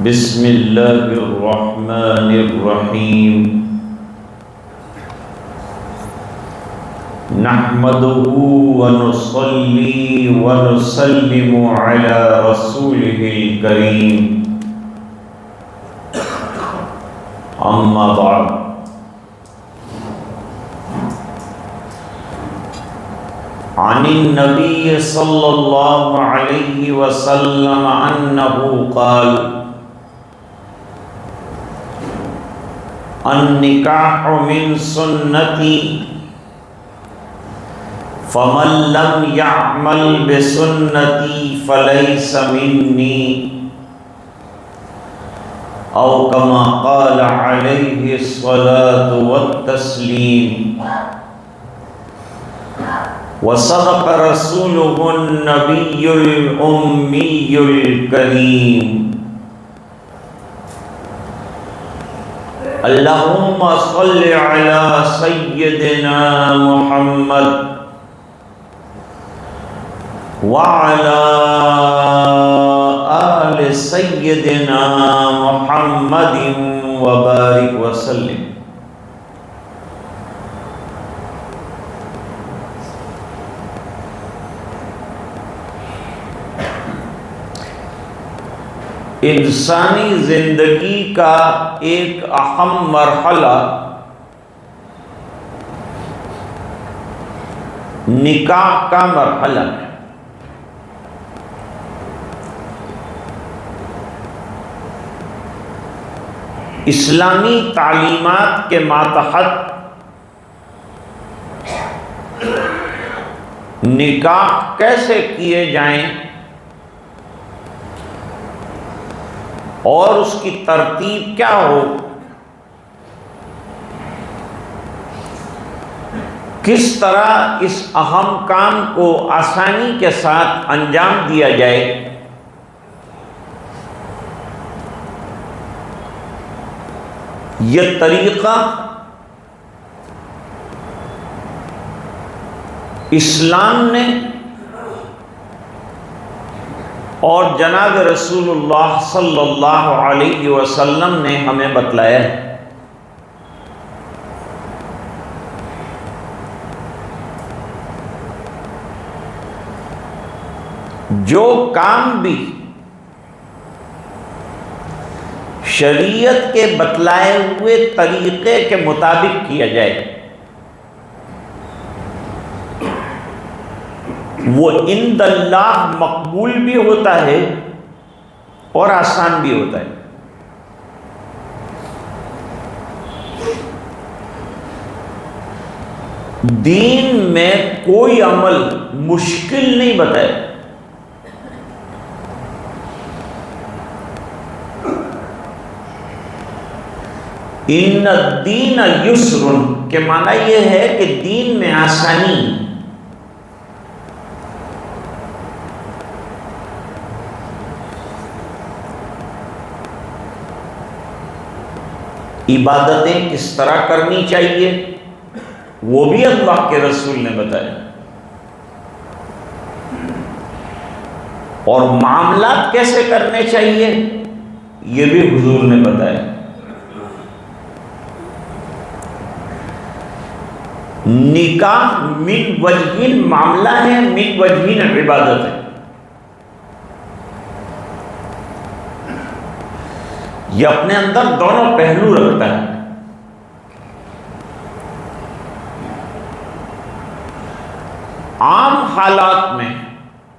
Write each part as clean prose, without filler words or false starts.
بسم اللہ الرحمن الرحیم نحمده ونصلي ونسلم على رسوله الكريم اما بعد عن النبي صلى الله عليه وسلم انه قال النکاح من سنتی فمن لم يعمل بسنتی فلیس منی او کما قال علیہ الصلاة والتسلیم وصدق رسوله النبی الأمی الکریم اللہم صل علی سیدنا محمد وعلی آل سیدنا محمد وبارک وسلم۔ انسانی زندگی کا ایک اہم مرحلہ نکاح کا مرحلہ ہے۔ اسلامی تعلیمات کے ماتحت نکاح کیسے کیے جائیں اور اس کی ترتیب کیا ہو، کس طرح اس اہم کام کو آسانی کے ساتھ انجام دیا جائے، یہ طریقہ اسلام نے اور جناب رسول اللہ صلی اللہ علیہ وسلم نے ہمیں بتلایا ہے۔ جو کام بھی شریعت کے بتلائے ہوئے طریقے کے مطابق کیا جائے وہ عند اللہ مقبول بھی ہوتا ہے اور آسان بھی ہوتا ہے۔ دین میں کوئی عمل مشکل نہیں بتایا، ان الدین یسر کے معنی یہ ہے کہ دین میں آسانی، عبادتیں کس طرح کرنی چاہیے وہ بھی اللہ کے رسول نے بتایا، اور معاملات کیسے کرنے چاہیے یہ بھی حضور نے بتایا۔ نکاح من وجہین معاملہ ہے، من وجہین عبادت ہے۔ یہ اپنے اندر دونوں پہلو رکھتا ہے۔ عام حالات میں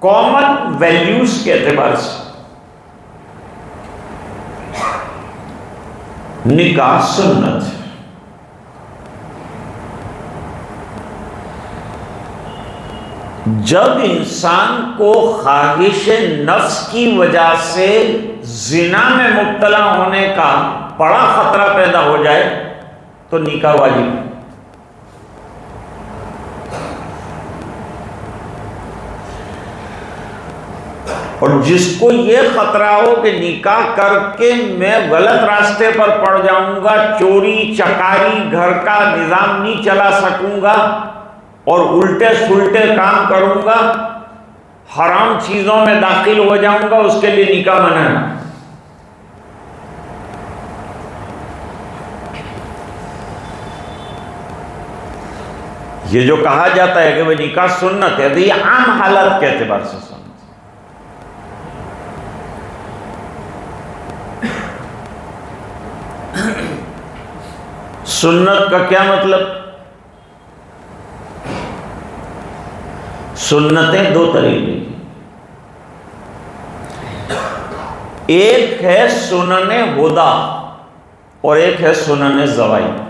کامن ویلیوز کے اعتبار سے نکاح سنت ہے۔ جب انسان کو خواہش نفس کی وجہ سے زنا میں مبتلا ہونے کا بڑا خطرہ پیدا ہو جائے تو نکاح واجب ہے۔ اور جس کو یہ خطرہ ہو کہ نکاح کر کے میں غلط راستے پر پڑ جاؤں گا، چوری چکاری گھر کا نظام نہیں چلا سکوں گا اور الٹے سلٹے کام کروں گا، حرام چیزوں میں داخل ہو جاؤں گا، اس کے لیے نکاح منع ہے۔ یہ جو کہا جاتا ہے کہ وہ نکاح سنت ہے، تو یہ عام حالات کے اعتبار سے سنت ہے۔ سنت کا کیا مطلب؟ سنتیں دو طریقے کی، ایک ہے سنن ہدا اور ایک ہے سنن زوائد۔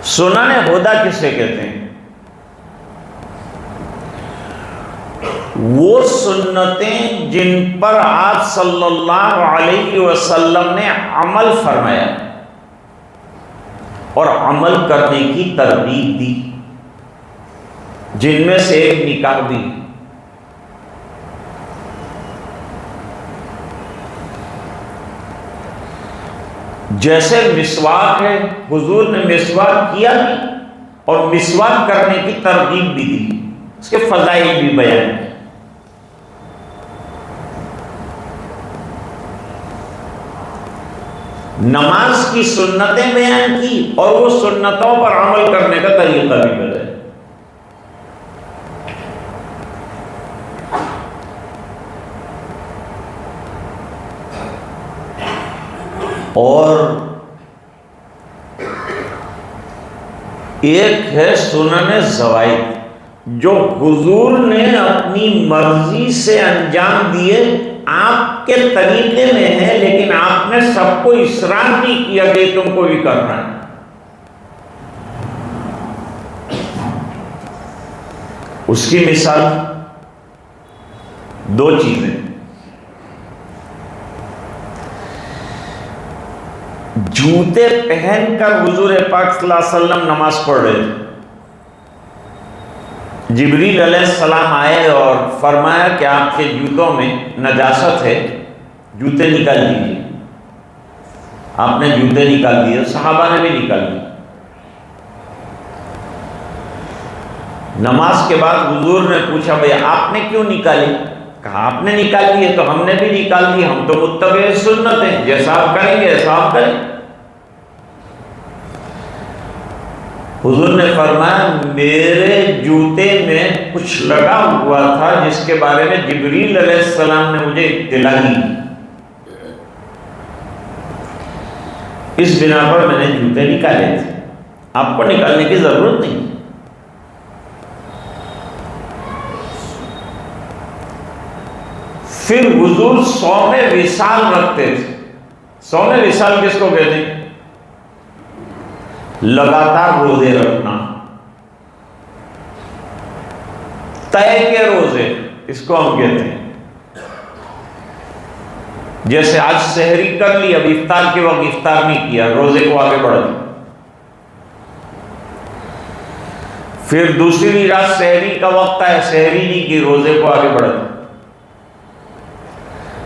سنن ہدا کسے کہتے ہیں؟ وہ سنتیں جن پر آپ صلی اللہ علیہ وسلم نے عمل فرمایا اور عمل کرنے کی ترغیب دی، جن میں سے ایک نکاح بھی۔ جیسے مسواک ہے، حضور نے مسواک کیا بھی اور مسواک کرنے کی ترغیب بھی دی، اس کے فضائل بھی بیان کی۔ نماز کی سنتیں بیان کی اور وہ سنتوں پر عمل کرنے کا طریقہ بھی بتایا۔ اور ایک ہے سنن زوائد، جو حضور نے اپنی مرضی سے انجام دیے، آپ کے طریقے میں ہے، لیکن آپ نے سب کو اصرار نہیں کیا کہ تم کو بھی کرنا ہے۔ اس کی مثال دو چیزیں، جوتے پہن کر حضور پاک صلی اللہ علیہ وسلم نماز پڑھ رہے تھے۔ جبریل علیہ السلام آئے اور فرمایا کہ آپ کے جوتوں میں نجاست ہے، جوتے نکال دیجیے۔ آپ نے جوتے نکال دیے، صحابہ نے بھی نکال دیے۔ نماز کے بعد حضور نے پوچھا بھئی آپ نے کیوں نکالے؟ کہا آپ نے نکال دیے تو ہم نے بھی نکال دیے، ہم تو متبع سنت ہیں، جیسا آپ کریں گے ایسا آپ کریں۔ حضور نے فرمایا میرے جوتے میں کچھ لگا ہوا تھا جس کے بارے میں جبریل علیہ السلام نے مجھے اطلاع دی، اس بنا پر میں نے جوتے نکالے تھے، آپ کو نکالنے کی ضرورت نہیں۔ پھر حضور صوم وصال رکھتے تھے۔ صوم وصال کس کو کہتے ہیں؟ لگاتار روزے رکھنا، طے کے روزے، اس کو ہم کہتے ہیں۔ جیسے آج سحری کر لی، اب افطار کے وقت افطار نہیں کیا، روزے کو آگے بڑھا دیا۔ پھر دوسری رات سحری کا وقت ہے، سحری نہیں کی، روزے کو آگے بڑھا دیا۔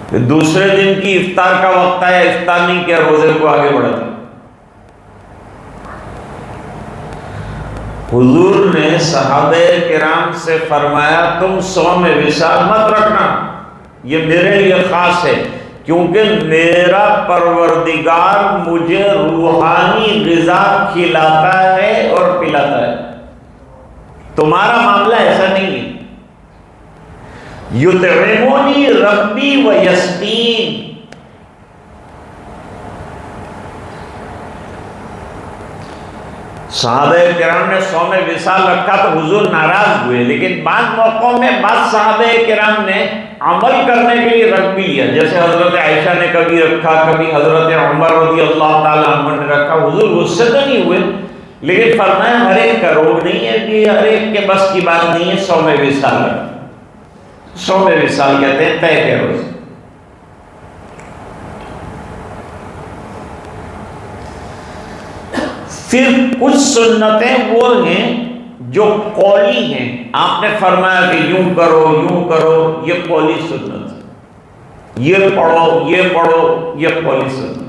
پھر دوسرے دن کی افطار کا وقت آیا، افطار نہیں کیا، روزے کو آگے بڑھا دیا۔ حضور نے صحابہ کرام سے فرمایا تم صوم وصال مت رکھنا، یہ میرے لیے خاص ہے، کیونکہ میرا پروردگار مجھے روحانی غذا کھلاتا ہے اور پلاتا ہے، تمہارا معاملہ ایسا نہیں ہے۔ یطعمنی ربی ویسقین، صحابہ کرام نے صوم وصال رکھا تو حضور ناراض ہوئے، لیکن بعض موقعوں میں بعض صحابہ کرام نے عمل کرنے کے لیے رکھ بھی لیا، جیسے حضرت عائشہ نے کبھی رکھا، کبھی حضرت عمر رضی اللہ تعالیٰ عنہ نے رکھا۔ حضور غصے تو نہیں ہوئے، لیکن فرمایا ہر ایک کا روگ نہیں ہے کہ ہر ایک کے بس کی بات نہیں ہے صوم وصال رکھنا۔ صوم وصال کہتے ہیں طے کے روز۔ پھر کچھ سنتیں وہ ہیں جو قولی ہیں، آپ نے فرمایا کہ یوں کرو یوں کرو، یہ قولی سنت ہے، یہ پڑھو یہ پڑھو، یہ قولی سنت۔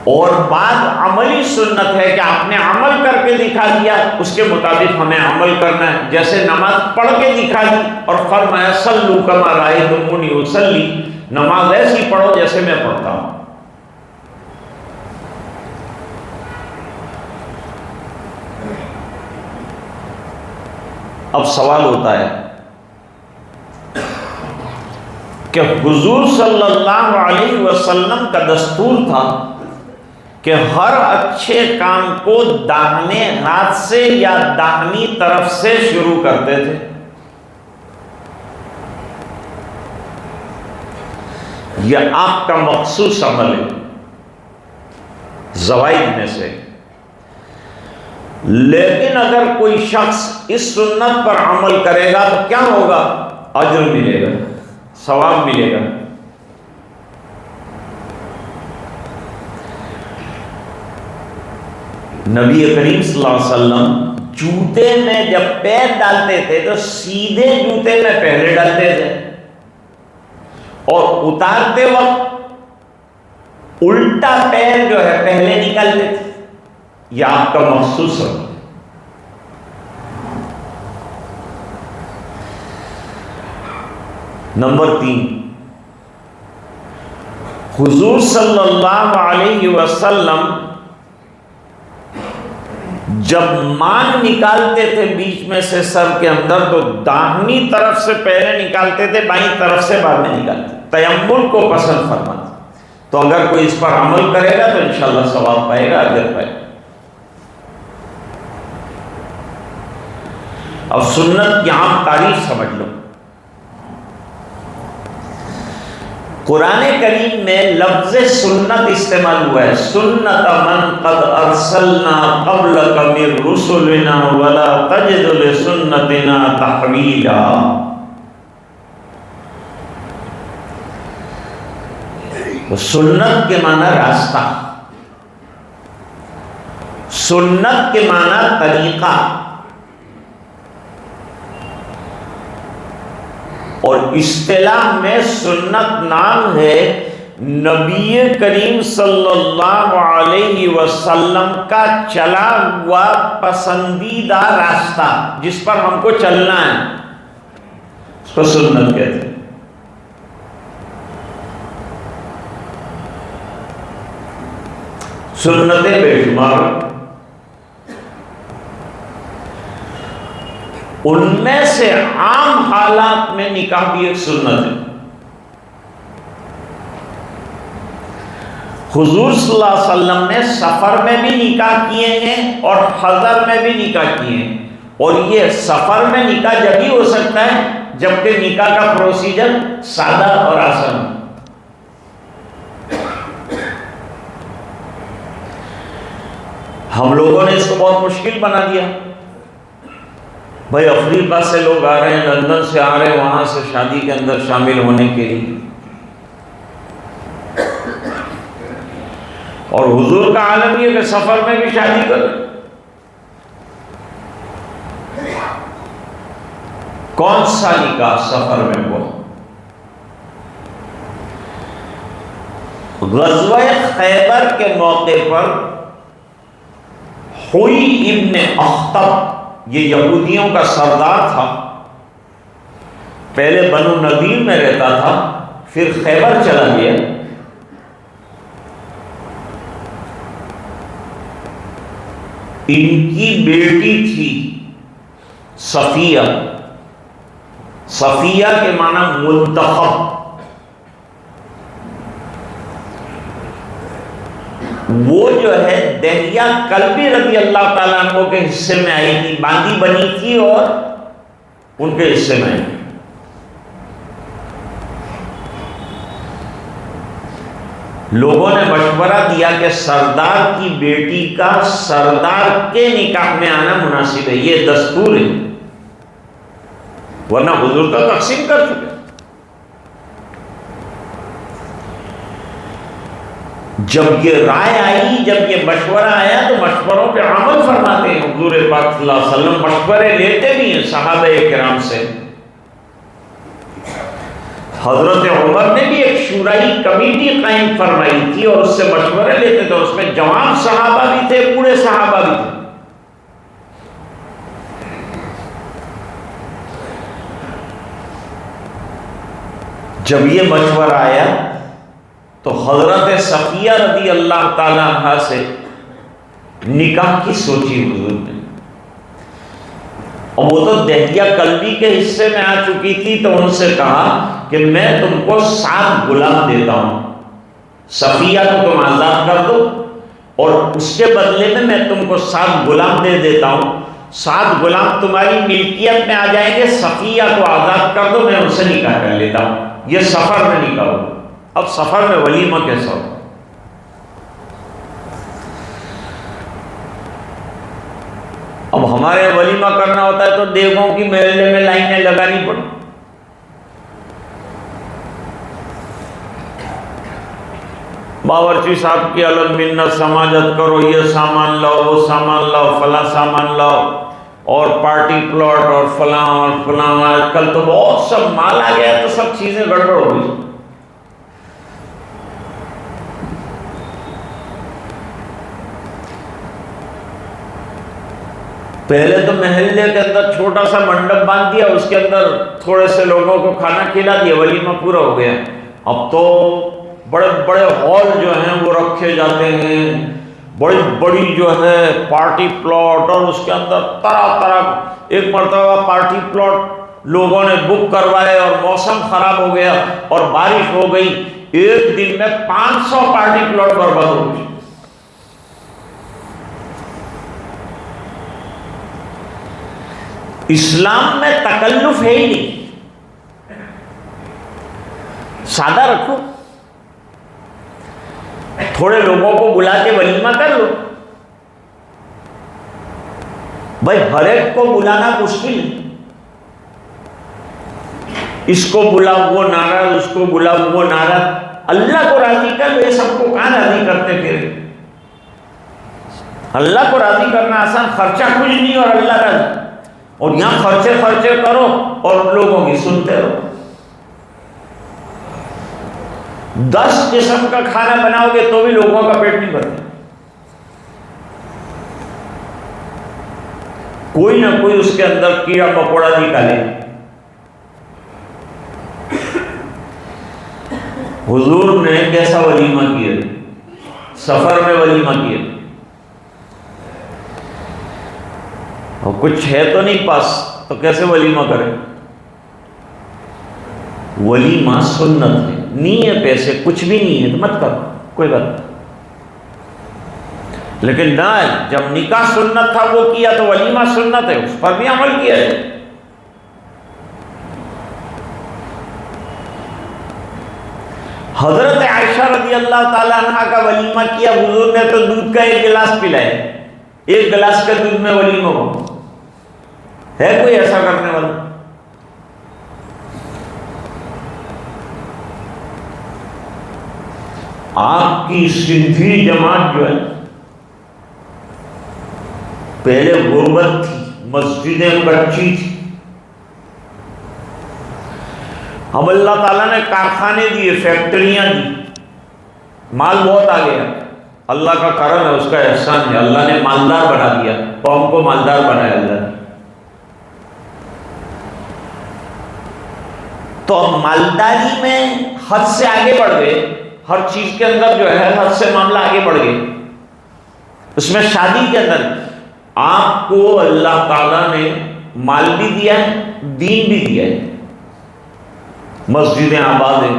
اور بعض عملی سنت ہے کہ آپ نے عمل کر کے دکھا دیا، اس کے مطابق ہمیں عمل کرنا ہے، جیسے نماز پڑھ کے دکھا دی اور فرمایا صلو کما رأیتمونی اصلی، نماز ایسی پڑھو جیسے میں پڑھتا ہوں۔ اب سوال ہوتا ہے کہ حضور صلی اللہ علیہ وسلم کا دستور تھا کہ ہر اچھے کام کو داہنے ہاتھ سے یا داہنی طرف سے شروع کرتے تھے. یہ آپ کا مخصوص عمل ہے زوائد میں سے. لیکن اگر کوئی شخص اس سنت پر عمل کرے گا تو کیا ہوگا؟ اجر ملے گا، ثواب ملے گا. نبی کریم صلی اللہ علیہ وسلم جوتے میں جب پیر ڈالتے تھے تو سیدھے جوتے میں پہلے ڈالتے تھے اور اتارتے وقت الٹا پیر جو ہے پہلے نکالتے تھے. یہ آپ کا مخصوص ہے. نمبر 3، حضور صلی اللہ علیہ وسلم جب مان نکالتے تھے بیچ میں سے سر کے اندر تو داہنی طرف سے پہلے نکالتے تھے، بائیں طرف سے بعد میں نکالتے. تیمم کو پسند فرماتے. تو اگر کوئی اس پر عمل کرے گا تو انشاءاللہ ثواب پائے گا، اجر پائے گا. اب سنت کی عام تعریف سمجھ لو. قرآن کریم میں لفظ سنت استعمال ہوا ہے. سنت من قد ارسلنا قبلک من رسلنا ولا تجد لسنتنا تحویلا. سنت کے معنی راستہ، سنت کے معنی طریقہ، اور اصطلاح میں سنت نام ہے نبی کریم صلی اللہ علیہ وسلم کا چلا ہوا پسندیدہ راستہ جس پر ہم کو چلنا ہے، اس کو سنت کہتے ہیں. سنتیں بے شمار، ان میں سے عام حالات میں نکاح بھی ایک سنت ہے. حضور صلی اللہ علیہ وسلم نے سفر میں بھی نکاح کیے ہیں اور حضر میں بھی نکاح کیے ہیں. اور یہ سفر میں نکاح جب ہی ہو سکتا ہے جبکہ نکاح کا پروسیجر سادہ اور آسان. ہم لوگوں نے اس کو بہت مشکل بنا دیا. بھائی افریقہ سے لوگ آ رہے ہیں، لندن سے آ رہے ہیں، وہاں سے شادی کے اندر شامل ہونے کے لیے. اور حضور کا عالم یہ کہ سفر میں بھی شادی کریں. کون سا نکاح سفر میں ہوا؟ غزوہ خیبر کے موقع پر ہوئی ابن اخطب، یہ یہودیوں کا سردار تھا، پہلے بنو نذیر میں رہتا تھا، پھر خیبر چلا گیا. ان کی بیٹی تھی صفیہ. صفیہ کے معنی منتخب. وہ جو ہے دہیا کلبی رضی اللہ تعالیٰ عنہ کے حصے میں آئی تھی، باندی بنی تھی اور ان کے حصے میں آئی. لوگوں نے مشورہ دیا کہ سردار کی بیٹی کا سردار کے نکاح میں آنا مناسب ہے، یہ دستور ہے، ورنہ حضور کا تقسیم کر چکے. جب یہ رائے آئی، جب یہ مشورہ آیا تو مشوروں پہ عمل فرماتے ہیں. حضور پاک صلی اللہ علیہ وسلم مشورے لیتے بھی ہیں صحابہ کرام سے. حضرت عمر نے بھی ایک شورائی کمیٹی قائم فرمائی تھی اور اس سے مشورے لیتے تھے. اس میں جوان صحابہ بھی تھے، بوڑھے صحابہ بھی تھے. جب یہ مشورہ آیا تو حضرت صفیہ رضی اللہ تعالیٰ عنہ سے نکاح کی سوچی حضور نے. اور وہ تو دہیا قلبی کے حصے میں آ چکی تھی، تو ان سے کہا کہ میں تم کو 7 غلام دیتا ہوں، صفیہ کو تم آزاد کر دو اور اس کے بدلے میں تم کو 7 غلام دے دیتا ہوں، 7 غلام تمہاری ملکیت میں آ جائیں گے، صفیہ کو آزاد کر دو، میں ان سے نکاح کر لیتا ہوں۔ یہ سفر میں نکاح ہو۔ اب سفر میں ولیمہ کیسا ہو؟ اب ہمارے ولیمہ کرنا ہوتا ہے تو دیگوں کی محلے میں لائنیں لگانی پڑتی، باورچی صاحب کی الگ منت سماجت کرو، یہ سامان لاؤ، وہ سامان لاؤ، فلاں سامان لاؤ، اور پارٹی پلاٹ اور فلاں اور فلاں۔ آج کل تو بہت سب مال آ گیا تو سب چیزیں گڑبڑ ہو گئی۔ پہلے تو محلے کے اندر چھوٹا سا منڈپ باندھ دیا، اس کے اندر تھوڑے سے لوگوں کو کھانا کھلا دیا، ولیمہ پورا ہو گیا۔ اب تو بڑے بڑے ہال جو ہیں وہ رکھے جاتے ہیں، بڑی بڑی جو ہے پارٹی پلاٹ، اور اس کے اندر طرح طرح۔ ایک مرتبہ پارٹی پلاٹ لوگوں نے بک کروائے اور موسم خراب ہو گیا اور بارش ہو گئی، ایک دن میں 500 پارٹی پلاٹ برباد ہو گئی۔ اسلام میں تکلف ہے ہی نہیں، سادہ رکھو، تھوڑے لوگوں کو بلا کے ولیمہ کر لو۔ بھائی ہر ایک کو بلانا مشکل ہے، اس کو بلا وہ ناراض، اس کو بلا وہ ناراض۔ اللہ کو راضی کر لو، یہ سب کو کہاں راضی کرتے پھر؟ اللہ کو راضی کرنا آسان، خرچہ کچھ نہیں اور اللہ راضی، اور یہاں خرچے کرو اور لوگوں کی سنتے رہو۔ 10 قسم کا کھانا بناؤ گے تو بھی لوگوں کا پیٹ نہیں بھرتا، کوئی نہ کوئی اس کے اندر کیڑا مکوڑا نکالے۔ حضور نے کیسا ولیمہ کیا؟ سفر میں ولیمہ کیا، اور کچھ ہے تو نہیں پاس، تو کیسے ولیمہ کریں؟ ولیمہ سنت ہے، نہیں ہے پیسے، کچھ بھی نہیں ہے تو مت کرو، کوئی بات نہیں۔ لیکن نہ، جب نکاح سنت تھا وہ کیا تو ولیمہ سنت ہے، اس پر بھی عمل کیا ہے۔ حضرت عائشہ رضی اللہ تعالیٰ عنہ کا ولیمہ کیا حضور نے تو دودھ کا 1 گلاس پلایا، 1 گلاس کے دودھ میں ولیمہ ہو، ہے کوئی ایسا کرنے والا؟ آپ کی سندھی جماعت جو ہے پہلے غربت تھی، مسجدیں کچی تھی، اب اللہ تعالیٰ نے کارخانے دیے، فیکٹریاں دی، مال بہت آ گیا، اللہ کا کرم ہے، اس کا احسان ہے، اللہ نے مالدار بنا دیا، قوم کو مالدار بنایا اللہ نے۔ تو اب مالداری میں حد سے آگے بڑھ گئے، ہر چیز کے اندر جو ہے حد سے معاملہ آگے بڑھ گئے، اس میں شادی کے اندر آپ کو اللہ تعالیٰ نے مال بھی دیا ہے، دین بھی دیا ہے، مسجدیں آباد ہیں،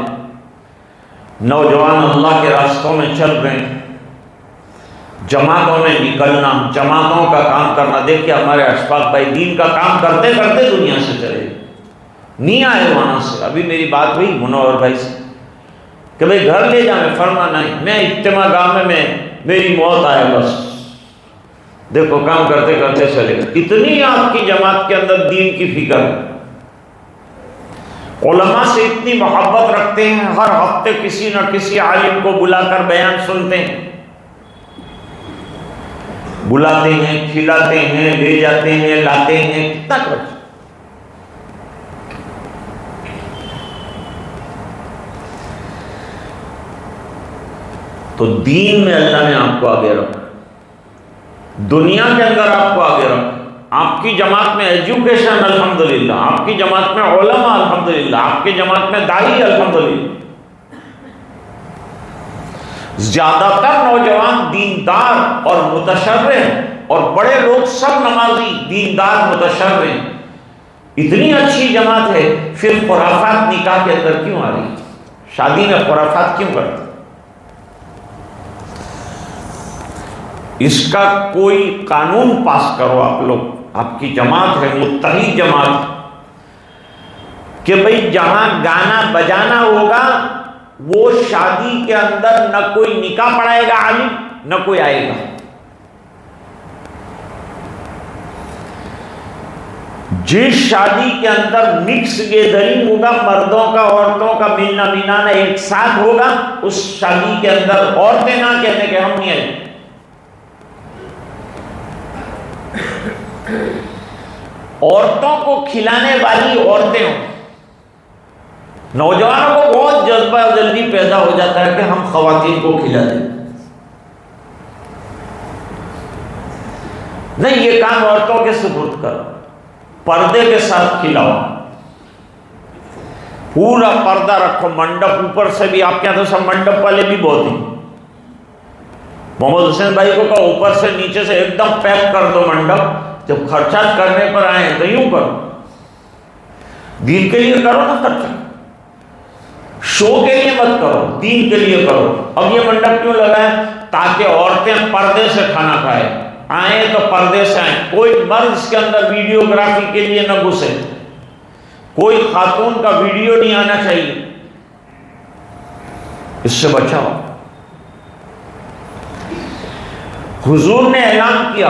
نوجوان اللہ کے راستوں میں چل رہے ہیں، جماعتوں میں نکلنا، جماعتوں کا کام کرنا۔ دیکھیں ہمارے اشفاق بھائی دین کا کام کرتے کرتے دنیا سے چلے نہیں آئے وہاں سے۔ ابھی میری بات ہوئی منور بھائی سے کہ بھئی گھر لے جائیں، فرما نہیں، میں اجتماع گاہ میں میری موت آئے بس۔ دیکھو کام کرتے کرتے چلے گا، اتنی آپ کی جماعت کے اندر دین کی فکر، علماء سے اتنی محبت رکھتے ہیں، ہر ہفتے کسی نہ کسی عالم کو بلا کر بیان سنتے ہیں، بلاتے ہیں، کھلاتے ہیں، لے جاتے ہیں، لاتے ہیں، کتنا کچھ۔ تو دین میں اللہ نے آپ کو آگے رکھا، دنیا کے اندر آپ کو آگے رکھا، آپ کی جماعت میں ایجوکیشن الحمدللہ، آپ کی جماعت میں علماء الحمدللہ، آپ کی جماعت میں داعی الحمدللہ، زیادہ تر نوجوان دیندار اور متشرع ہیں، اور بڑے لوگ سب نمازی دیندار متشرع، اتنی اچھی جماعت ہے، پھر خرافات نکاح کے اندر کیوں آ رہی؟ شادی میں خرافات کیوں کرتے؟ اس کا کوئی قانون پاس کرو آپ لوگ، آپ کی جماعت ہے متحد جماعت، کہ بھئی جہاں گانا بجانا ہوگا وہ شادی کے اندر نہ کوئی نکاح پڑھائے گا عالم، نہ کوئی آئے گا۔ جس شادی کے اندر مکس گیدرنگ ہوگا، مردوں کا عورتوں کا ملنا ملانا ایک ساتھ ہوگا، اس شادی کے اندر عورتیں نہ کہنے کہ ہم نہیں آئے، عورتوں کو کھلانے والی عورتیں ہوں۔ نوجوانوں کو بہت جذبہ جلدی پیدا ہو جاتا ہے کہ ہم خواتین کو کھلا دیں، نہیں، یہ کام عورتوں کے سپرد کرو، پردے کے ساتھ کھلاؤ، پورا پردہ رکھو، منڈپ اوپر سے بھی، آپ کے یہاں تو سب منڈپ والے بھی بہت ہیں، محمد حسین بھائی کو کہو اوپر سے نیچے سے ایک دم پیک کر دو منڈپ، جب خرچہ کرنے پر آئیں تو یوں کرو، دین کے لیے کرو نا خرچہ، شو کے لیے مت کرو، دین کے لیے کرو۔ اب یہ منڈپ کیوں لگا ہے؟ تاکہ عورتیں پردے سے کھانا کھائیں، آئیں تو پردے سے آئیں، کوئی مرد اس کے اندر ویڈیوگرافی کے لیے نہ گھسے، کوئی خاتون کا ویڈیو نہیں آنا چاہیے، اس سے بچاؤ۔ حضور نے اعلان کیا،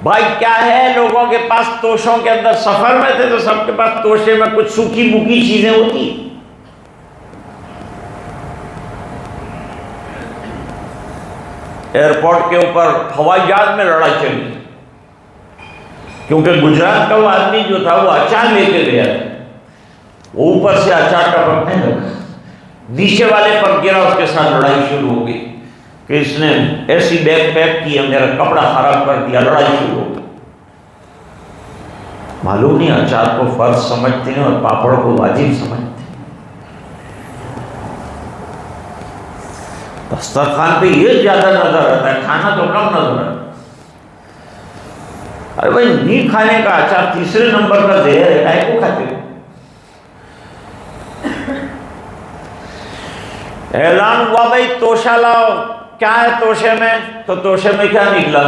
بھائی کیا ہے، لوگوں کے پاس توشوں کے اندر، سفر میں تھے تو سب کے پاس توشے میں کچھ سوکھی بکی چیزیں ہوتی ہیں، ایئرپورٹ کے اوپر ہوائی جہاز میں لڑائی چلی، کیونکہ گجرات کا وہ آدمی جو تھا وہ اچار لے کے گیا، اوپر سے اچار کا پکنے لگا، نیچے والے پر گرا، اس کے ساتھ لڑائی شروع ہو گئی کہ اس نے ایسی بیگ پیک کی، میرا کپڑا خراب کر دیا، لڑائی شروع ہو گئی۔ معلوم نہیں اچار کو فرض سمجھتے ہیں اور پاپڑ کو واجب سمجھتے ہیں۔ دسترخوان پہ یہ زیادہ نظر آتا ہے، کھانا تو کم نظر آتا ہے۔ ارے بھائی نہیں کھانے کا اچار تیسرے نمبر کا زہر ہے، کائے کو کھاتے ہو؟ اعلان ہوا بھائی توشہ لاؤ، کیا ہے توشے میں؟ تو توشے میں کیا نکلا؟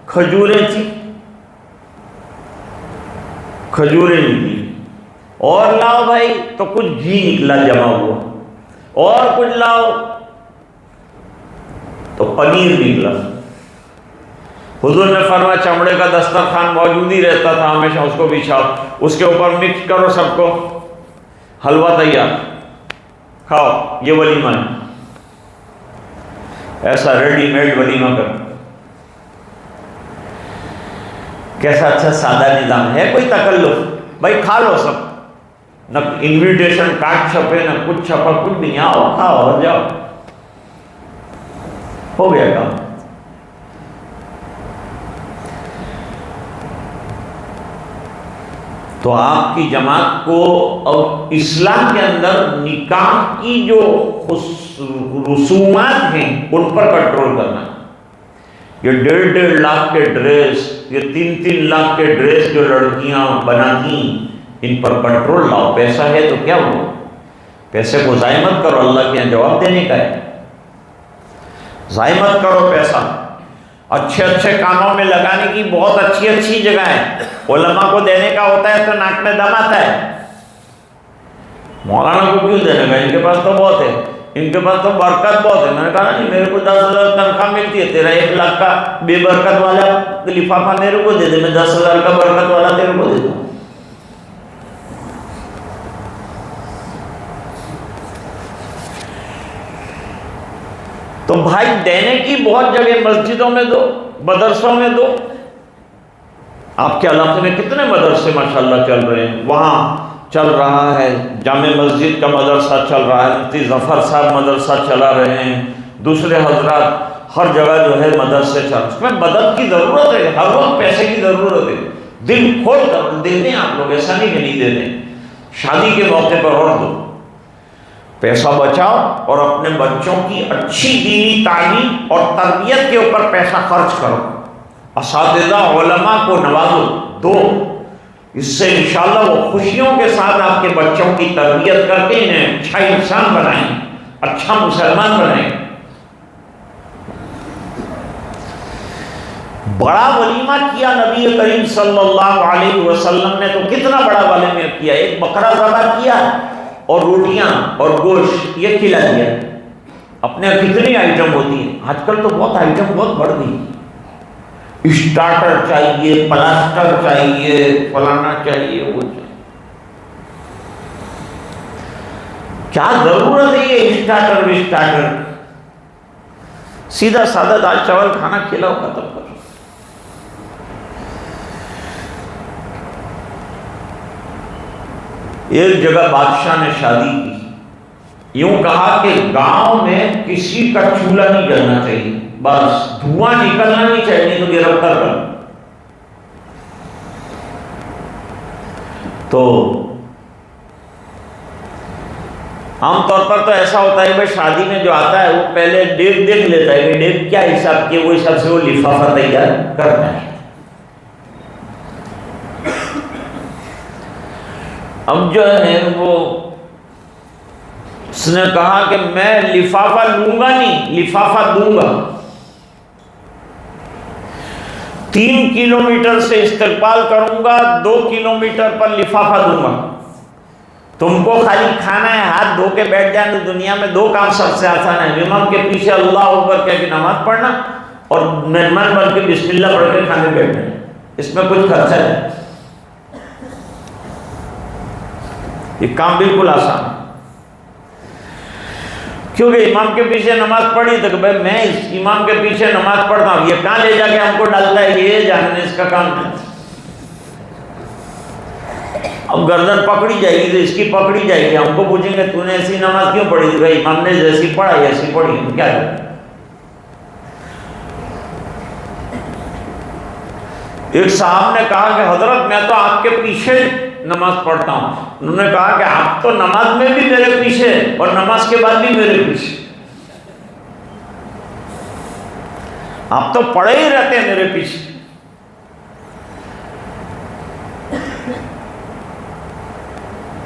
کھجوریں تھی، کھجوریں نکلی، اور لاؤ بھائی تو کچھ گھی نکلا جمع ہوا، اور کچھ لاؤ تو پنیر نکلا۔ حضور نے فرمایا چمڑے کا دسترخوان موجود ہی رہتا تھا ہمیشہ، اس کو بچھاؤ، اس کے اوپر مکس کرو سب کو، حلوہ تیار، کھاؤ، یہ ولیمہ ہے، ایسا ریڈی میڈ ولیمہ کر۔ کیسا اچھا سادہ نظام ہے، کوئی تکلف، بھائی کھا لو سب، نہ انویٹیشن کارڈ چھپے، نہ کچھ چھپا، کچھ نہیں، آؤ کھاؤ اور جاؤ، ہو گیا کام۔ تو آپ کی جماعت کو اور اسلام کے اندر نکاح کی جو رسومات ہیں ان پر کنٹرول کرنا، یہ 1.5 لاکھ کے ڈریس، یہ 3 لاکھ کے ڈریس جو لڑکیاں بناتی، ان پر کنٹرول لاؤ۔ پیسہ ہے تو کیا ہوا، پیسے کو ضائع مت کرو، اللہ کے یہاں جواب دینے کا ہے، ضائع مت کرو پیسہ، اچھے اچھے کاموں میں لگانے کی بہت اچھی اچھی جگہ ہے، علماء کو دینے کا ہوتا ہے تو ناک میں دم آتا ہے، مولانا کو کیوں دینے کا، ان کے پاس تو بہت ہے، ان کے پاس تو برکت بہت ہے۔ میں نے کہا نہیں، میرے کو 10,000 تنخواہ ملتی ہے، تیرا 1 لاکھ کا بے برکت والا لفافہ میرے کو دے دے، میں 10,000 کا برکت والا تیرے کو دے دوں۔ تو بھائی دینے کی بہت جگہ، مسجدوں میں دو، مدرسوں میں دو۔ آپ کے علاقے میں کتنے مدرسے ماشاءاللہ چل رہے ہیں، وہاں چل رہا ہے، جامع مسجد کا مدرسہ چل رہا ہے، مفتی ظفر صاحب مدرسہ چلا رہے ہیں، دوسرے حضرات ہر جگہ جو ہے مدرسے چل رہے ہیں۔ اس میں مدد کی ضرورت ہے، ہر وقت پیسے کی ضرورت ہے، دل کھول کر دے دیں آپ لوگ، ایسا نہیں کہ نہیں دے دیں، شادی کے موقع پر اور دو، پیسہ بچاؤ اور اپنے بچوں کی اچھی دینی تعلیم اور تربیت کے اوپر پیسہ خرچ کرو، اساتذہ علماء کو نوازو، دو، اس سے انشاءاللہ وہ خوشیوں کے ساتھ آپ کے بچوں کی تربیت کر کے انہیں اچھا انسان بنائیں، اچھا مسلمان بنائیں۔ بڑا ولیمہ کیا نبی کریم صلی اللہ علیہ وسلم نے، تو کتنا بڑا ولیمہ کیا، ایک بکرا ذبح کیا اور روٹیاں اور گوشت یہ کھلا دیا۔ اپنے کتنی آئٹم ہوتی ہیں آج کل، تو بہت آئٹم بہت بڑھ گئی، اسٹارٹر چاہیے، پلاسٹر چاہیے، فلانا چاہیے، وہ چاہیے۔ کیا ضرورت ہے یہ اسٹارٹر؟ سیدھا سادہ دال چاول کھانا کھلاؤ، ختم کرو۔ ایک جگہ بادشاہ نے شادی کی، یوں کہا کہ گاؤں میں کسی کا چولہا نہیں جلنا چاہیے، بس دھواں نکلنا نہیں چاہیے، نہیں تو گرفتار کر۔ تو عام طور پر تو ایسا ہوتا ہے کہ شادی میں جو آتا ہے وہ پہلے ڈیگ دیکھ لیتا ہے کہ ڈیگ کیا حساب کے، وہ حساب سے وہ لفافہ تیار کرتا ہے۔ اب جو ہے وہ اس نے کہا کہ میں لفافہ لوں گا نہیں، لفافہ دوں گا۔ 3 کلومیٹر سے استقبال کروں گا، 2 کلومیٹر پر لفافہ دوں گا۔ تم کو خالی کھانا ہے، ہاتھ دھو کے بیٹھ جانا۔ دنیا میں 2 کام سب سے آسان ہے، امام کے پیچھے اللہ اکبر کہہ کے نماز پڑھنا اور مہمان بن کے بسم اللہ پڑھ کے کھانے بیٹھنا۔ اس میں کچھ خرچہ نہیں، یہ کام بالکل آسان ہے۔ کیونکہ امام کے پیچھے نماز پڑھی تو کہ بھائی میں اس امام کے پیچھے نماز پڑھتا ہوں، یہ کہاں لے جا کے ہم کو ڈالتا ہے، یہ جاننے اس کا کام نہیں۔ اب گردن پکڑی جائے گی تو اس کی پکڑی جائے گی، ہم کو پوچھیں گے تو نے ایسی نماز کیوں پڑھی تھی؟ بھائی امام نے جیسی پڑھا ایسی پڑھی، کیا کریں؟ ایک صاحب نے کہا کہ حضرت میں تو آپ کے پیچھے نماز پڑھتا ہوں۔ انہوں نے کہا کہ آپ تو نماز میں بھی میرے پیچھے اور نماز کے بعد بھی میرے پیچھے، آپ تو پڑے ہی رہتے ہیں میرے پیچھے۔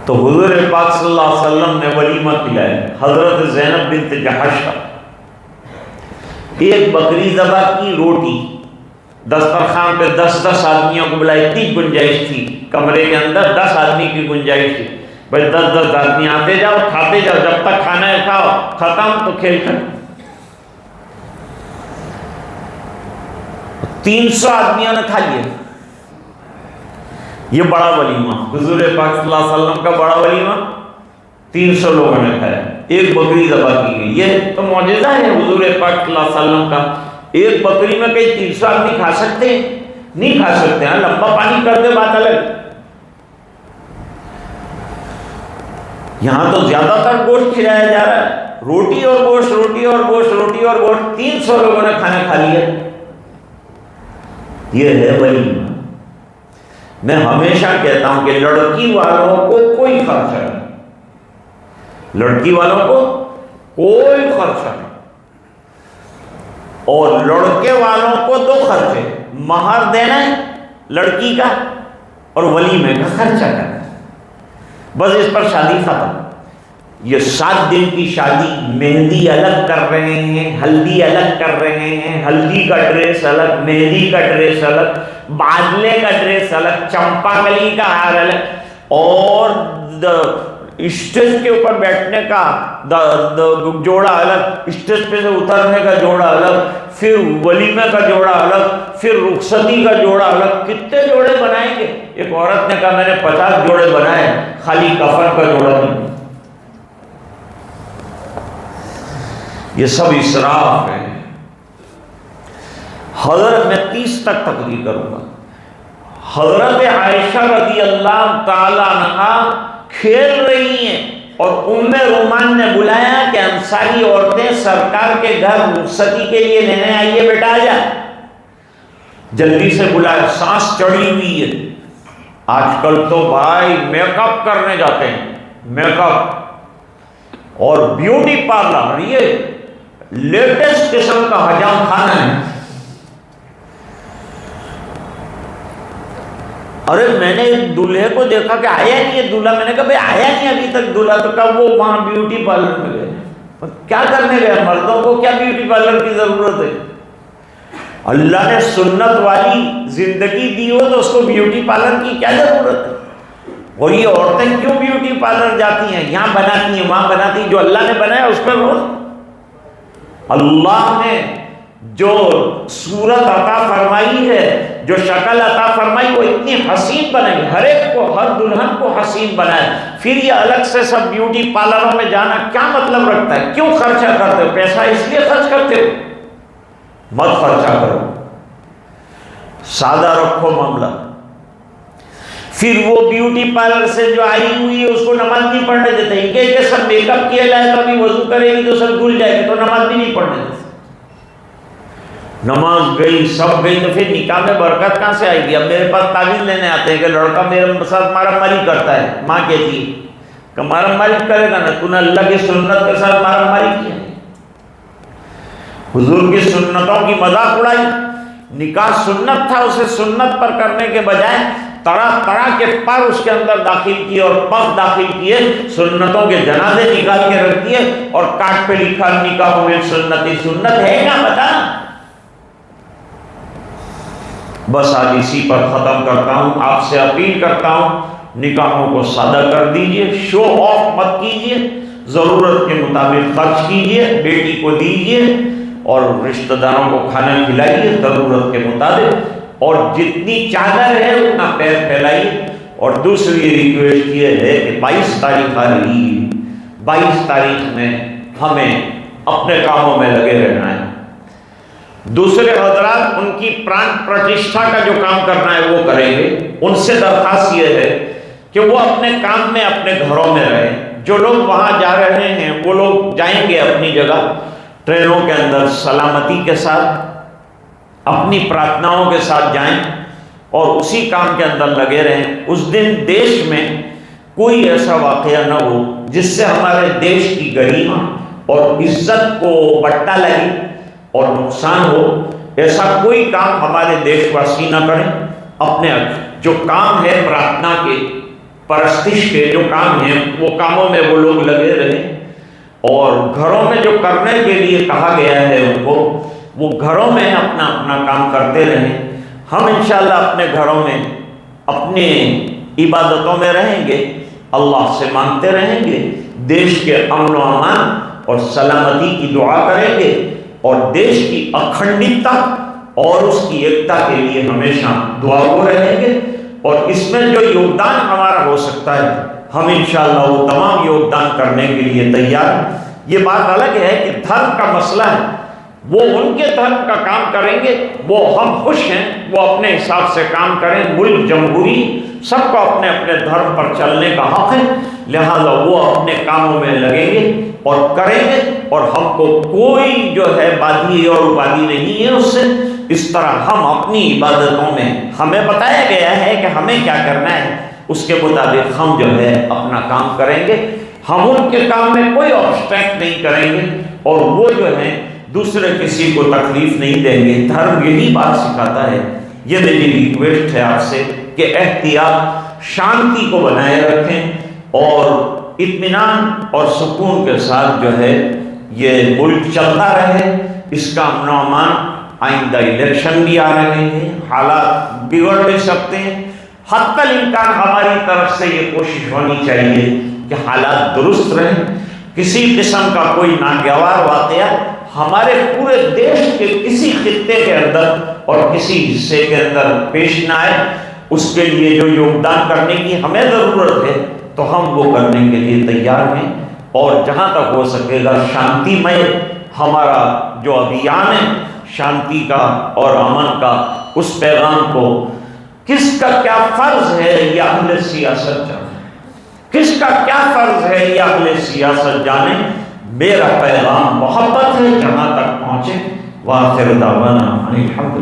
تو حضور پاک صلی اللہ علیہ وسلم نے ولیمہ کھلایا، حضرت زینب بنت جحش کا۔ ایک بکری ذبح کی، روٹی، دسترخوان پہ 10 آدمیوں کو بلائی، اتنی گنجائش تھی کمرے کے اندر، 10 آدمی کی گنجائش تھی۔ بھائی 10 آدمی آتے جاؤ کھاتے جاؤ، جب تک کھانا ہے کھاؤ، ختم تو کھیل ختم۔ 300 آدمیوں نے کھا لیا۔ یہ بڑا ولیمہ، حضور پاک صلی اللہ علیہ وسلم کا بڑا ولیمہ، 300 لوگوں نے کھایا، ایک بکری ذبح کی گئی۔ یہ تو معجزہ ہے حضور پاک صلی اللہ علیہ وسلم کا۔ ایک بکری میں کئی 300 آدمی کھا سکتے ہیں؟ نہیں کھا سکتے ہیں، لمبا پانی کر دے بات الگ۔ یہاں تو زیادہ تر گوشت کھلایا جا رہا ہے، روٹی اور گوشت، روٹی اور گوشت، روٹی اور گوشت، 300 لوگوں نے کھانا کھا لیا۔ یہ ہے ولیمہ۔ میں ہمیشہ کہتا ہوں کہ لڑکی والوں کو کوئی خرچہ نہیں، لڑکی والوں کو کوئی خرچہ نہیں، اور لڑکے والوں کو 2 خرچے، مہر دینا ہے لڑکی کا اور ولیمے کا خرچہ کرنا، بس اس پر شادی ختم۔ یہ 7 دن کی شادی، مہندی الگ کر رہے ہیں، ہلدی الگ کر رہے ہیں، ہلدی کا ڈریس الگ، مہندی کا ڈریس الگ، بادلے کا ڈریس الگ، چمپا کلی کا ہار الگ، اور اسٹیج کے اوپر بیٹھنے کا جوڑا الگ، اسٹیج پہ سے اترنے کا جوڑا الگ، پھر ولیمے کا جوڑا الگ، پھر رخصتی کا جوڑا الگ۔ کتنے جوڑے بنائیں گے؟ ایک عورت نے کہا میں نے 50 جوڑے بنائے، خالی کفن کا جوڑا نہیں۔ یہ سب اسراف ہے۔ حضرت میں 30 تک تقریر کروں گا۔ حضرت عائشہ رضی اللہ تعالی عنہا کھیل رہی ہیں اور ام رومان نے بلایا کہ انصاری عورتیں سرکار کے گھر رخصتی کے لیے لینے آئیے، بیٹا جا، جلدی سے بلایا، سانس چڑھی ہوئی ہے۔ آج کل تو بھائی میک اپ کرنے جاتے ہیں، میک اپ، اور بیوٹی پارلر یہ لیٹسٹ قسم کا حجام خانہ ہے. ارے میں نے دولہے کو دیکھا کہ آیا نہیں ہے دولہا. میں نے کہا بھائی آیا نہیں ابھی تک دولہا. تو کہا وہ وہاں بیوٹی پارلر میں گئے. کیا کرنے گئے؟ مردوں کو کیا بیوٹی پارلر کی ضرورت ہے؟ اللہ نے سنت والی زندگی دی ہو تو اس کو بیوٹی پارلر کی کیا ضرورت ہے؟ اور یہ عورتیں کیوں بیوٹی پارلر جاتی ہیں؟ یہاں بناتی ہیں وہاں بناتی ہیں. جو اللہ نے بنایا اس پر رو. اللہ نے جو صورت عطا فرمائی ہے، جو شکل عطا فرمائی، وہ اتنی حسین بنائی، ہر ایک کو، ہر دلہن کو حسین بنائے. پھر یہ الگ سے سب بیوٹی پارلروں میں جانا کیا مطلب رکھتا ہے؟ کیوں خرچہ کرتے ہو؟ پیسہ اس لیے خرچ کرتے ہو؟ مت خرچہ کرو، سادہ رکھو معاملہ. پھر وہ بیوٹی پارلر سے جو آئی ہوئی ہے اس کو نماز نہیں پڑھنے دیتے. ان کے سب میک اپ کیا جائے تو ابھی وضو کرے گی تو سب دھل جائے گی، تو نماز بھی نہیں پڑھنے دیتے. نماز گئی، سب گئی، تو پھر نکاح میں برکت کہاں سے آئے گی؟ اب میرے پاس تعویذ لینے آتے ہیں کہ لڑکا میرے ساتھ مارا ماری کرتا ہے. ماں کہتی ہے کہ مارا ماری کرے گا نا، تو نے اللہ کی سنت کے ساتھ مارا ماری کیا. حضور کی سنتوں کی مذاق اڑائی. نکاح سنت تھا، اسے سنت پر کرنے کے بجائے طرح طرح کے پر اس کے اندر داخل کیے اور پف داخل کیے، سنتوں کے جنازے نکال کے رکھ دیے اور کاٹ پہ لکھا نکاح میں سنتی. سنت ہے کیا بتانا؟ بس آج اسی پر ختم کرتا ہوں. آپ سے اپیل کرتا ہوں نکاحوں کو سادہ کر دیجئے، شو آف مت کیجئے، ضرورت کے مطابق خرچ کیجئے، بیٹی کو دیجئے اور رشتہ داروں کو کھانا کھلائیے ضرورت کے مطابق، اور جتنی چادر ہے اتنا پیر پھیلائیے. اور دوسری ریکویسٹ یہ ہے کہ 22 تاریخ آ رہی ہے، 22 تاریخ میں ہمیں اپنے کاموں میں لگے رہنا ہے. دوسرے حضرات ان کی پران پرتشٹھا کا جو کام کرنا ہے وہ کریں گے. ان سے درخواست یہ ہے کہ وہ اپنے کام میں اپنے گھروں میں رہیں. جو لوگ وہاں جا رہے ہیں وہ لوگ جائیں گے اپنی جگہ، ٹرینوں کے اندر سلامتی کے ساتھ اپنی پرارتھناؤں کے ساتھ جائیں اور اسی کام کے اندر لگے رہیں. اس دن دیش میں کوئی ایسا واقعہ نہ ہو جس سے ہمارے دیش کی گریما اور عزت کو بٹا لگے اور نقصان ہو. ایسا کوئی کام ہمارے دیش واسی نہ کریں. اپنے جو کام ہے پرارتھنا کے، پرستش کے جو کام ہیں وہ کاموں میں وہ لوگ لگے رہیں، اور گھروں میں جو کرنے کے لیے کہا گیا ہے ان کو وہ گھروں میں اپنا اپنا کام کرتے رہیں. ہم انشاءاللہ اپنے گھروں میں اپنے عبادتوں میں رہیں گے، اللہ سے مانگتے رہیں گے، دیش کے امن و امان اور سلامتی کی دعا کریں گے، اور دیش کی اکھنڈتا اور اس کی ایکتا کے لیے ہمیشہ دعاؤں رہیں گے. اور اس میں جو یوگدان ہمارا ہو سکتا ہے ہم انشاءاللہ وہ تمام یوگدان کرنے کے لیے تیار ہیں. یہ بات الگ ہے کہ دھرم کا مسئلہ ہے، وہ ان کے دھرم کا کام کریں گے، وہ ہم خوش ہیں، وہ اپنے حساب سے کام کریں. ملک جمہوری، سب کو اپنے اپنے دھرم پر چلنے کا حق ہے، لہذا وہ اپنے کاموں میں لگیں گے اور کریں گے، اور ہم کو کوئی جو ہے بادی اور اپادی نہیں ہے اس سے. اس طرح ہم اپنی عبادتوں میں، ہمیں بتایا گیا ہے کہ ہمیں کیا کرنا ہے، اس کے مطابق ہم جو ہے اپنا کام کریں گے. ہم ان کے کام میں کوئی آبسٹریکٹ نہیں کریں گے، اور وہ جو ہے دوسرے کسی کو تکلیف نہیں دیں گے. دھرم یہی بات سکھاتا ہے. یہ میری ریکویسٹ ہے آپ سے کہ احتیاط، شانتی کو بنائے رکھیں اور اطمینان اور سکون کے ساتھ جو ہے یہ ملک چلتا رہے. اس کا امن و امان، آئندہ الیکشن بھی آ رہے ہیں، حالات بگڑ بھی سکتے ہیں. حتی الامکان ہماری طرف سے یہ کوشش ہونی چاہیے کہ حالات درست رہیں، کسی قسم کا کوئی ناگوار واقعہ ہمارے پورے دیش کے کسی خطے کے اندر اور کسی حصے کے اندر پیش نہ آئے. اس کے لیے جو یوگدان کرنے کی ہمیں ضرورت ہے تو ہم وہ کرنے کے لیے تیار ہیں. اور جہاں تک ہو سکے گا شانتی مئے ہمارا جو ابھیان ہے شانتی کا اور امن کا، اس پیغام کو کس کا کیا فرض ہے یہ اہل سیاست جانے، کس کا کیا فرض ہے یہ اہل سیاست جانے. میرا پیغام محبت ہے، جہاں تک پہنچے. وآخر دعوانا الحمد